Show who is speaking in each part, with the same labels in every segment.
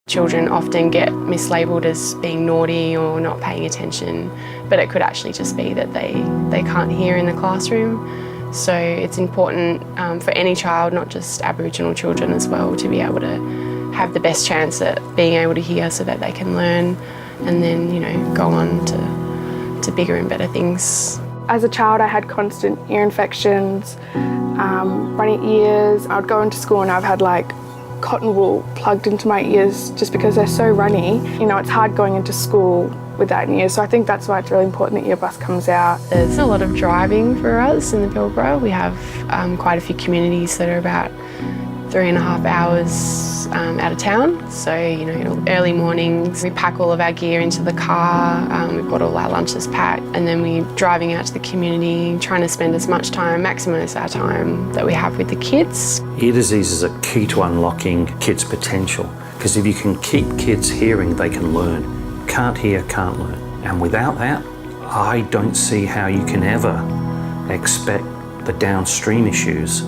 Speaker 1: Children often get mislabelled as being naughty or not paying attention, but it could actually just be that they can't hear in the classroom. So it's important for any child, not just Aboriginal children as well, to be able to have the best chance at being able to hear so that they can learn and then, you know, go on to bigger and better things.
Speaker 2: As a child, I had constant ear infections, runny ears. I would go into school and I've had like cotton wool plugged into my ears just because they're so runny. You know, it's hard going into school with that in ears, so I think that's why it's really important that Earbus comes out.
Speaker 1: There's a lot of driving for us in the Pilbara. We have quite a few communities that are about 3.5 hours out of town. So, you know, early mornings, we pack all of our gear into the car, we've got all our lunches packed, and then we're driving out to the community, trying to spend as much time, maximise our time that we have with the kids.
Speaker 3: Ear disease is a key to unlocking kids' potential, because if you can keep kids hearing, they can learn. Can't hear, can't learn. And without that, I don't see how you can ever expect the downstream issues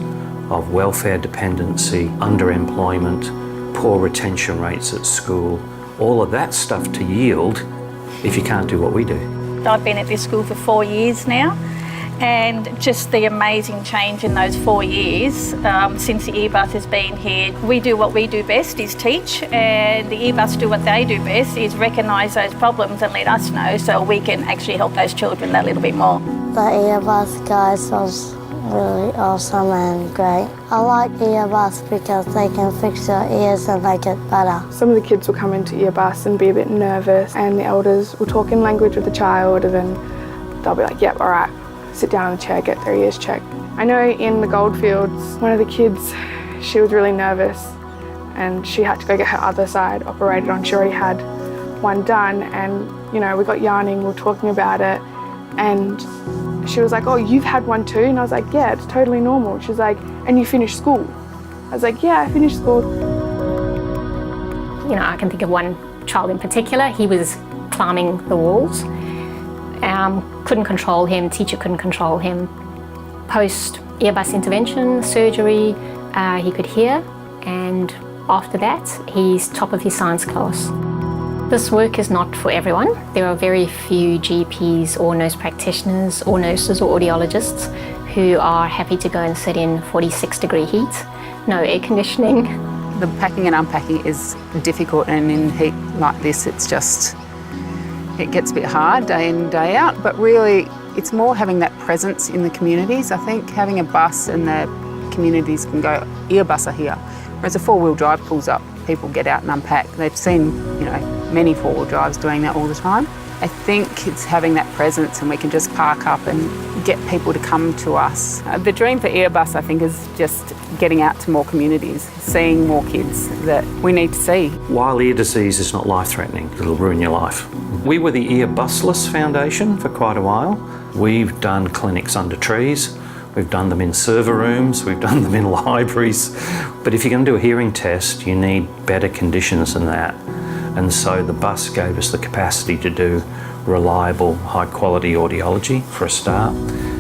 Speaker 3: of welfare dependency, underemployment, poor retention rates at school, all of that stuff to yield if you can't do what we do.
Speaker 4: I've been at this school for 4 years now, and just the amazing change in those 4 years since the Earbus has been here. We do what we do best, is teach, and the Earbus do what they do best, is recognise those problems and let us know so we can actually help those children that little bit more.
Speaker 5: The Earbus guys was really awesome and great. I like Earbus because they can fix your ears and make it better.
Speaker 2: Some of the kids will come into Earbus and be a bit nervous, and the elders will talk in language with the child, and then they'll be like, yep, all right, sit down in the chair, get their ears checked. I know in the goldfields, one of the kids, she was really nervous and she had to go get her other side operated on. She already had one done, and you know, we got yarning, we were talking about it, and she was like, oh, you've had one too? And I was like, yeah, it's totally normal. She was like, and you finished school? I was like, yeah, I finished school.
Speaker 6: You know, I can think of one child in particular. He was climbing the walls. Couldn't control him, teacher couldn't control him. Post Earbus intervention, surgery, he could hear, and after that, he's top of his science class. This work is not for everyone. There are very few GPs or nurse practitioners or nurses or audiologists who are happy to go and sit in 46-degree heat, no air conditioning.
Speaker 7: The packing and unpacking is difficult, and in heat like this, it gets a bit hard day in, day out, but really it's more having that presence in the communities. I think having a bus and the communities can go, Earbus are here. Whereas a four-wheel drive pulls up, people get out and unpack. They've seen, you know, many four-wheel drives doing that all the time. I think it's having that presence, and we can just park up and get people to come to us. The dream for Earbus, I think, is just getting out to more communities, seeing more kids that we need to see.
Speaker 3: While ear disease is not life-threatening, it'll ruin your life. We were the Earbusless Foundation for quite a while. We've done clinics under trees, we've done them in server rooms, we've done them in libraries. But if you're going to do a hearing test, you need better conditions than that. And so the bus gave us the capacity to do reliable, high-quality audiology for a start.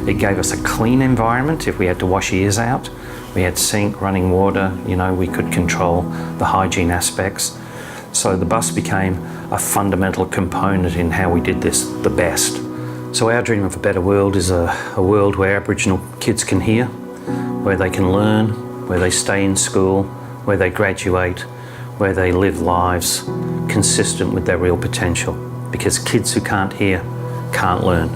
Speaker 3: It gave us a clean environment if we had to wash ears out. We had sink, running water, you know, we could control the hygiene aspects. So the bus became a fundamental component in how we did this the best. So our dream of a better world is a world where Aboriginal kids can hear, where they can learn, where they stay in school, where they graduate, where they live lives consistent with their real potential. Because kids who can't hear can't learn.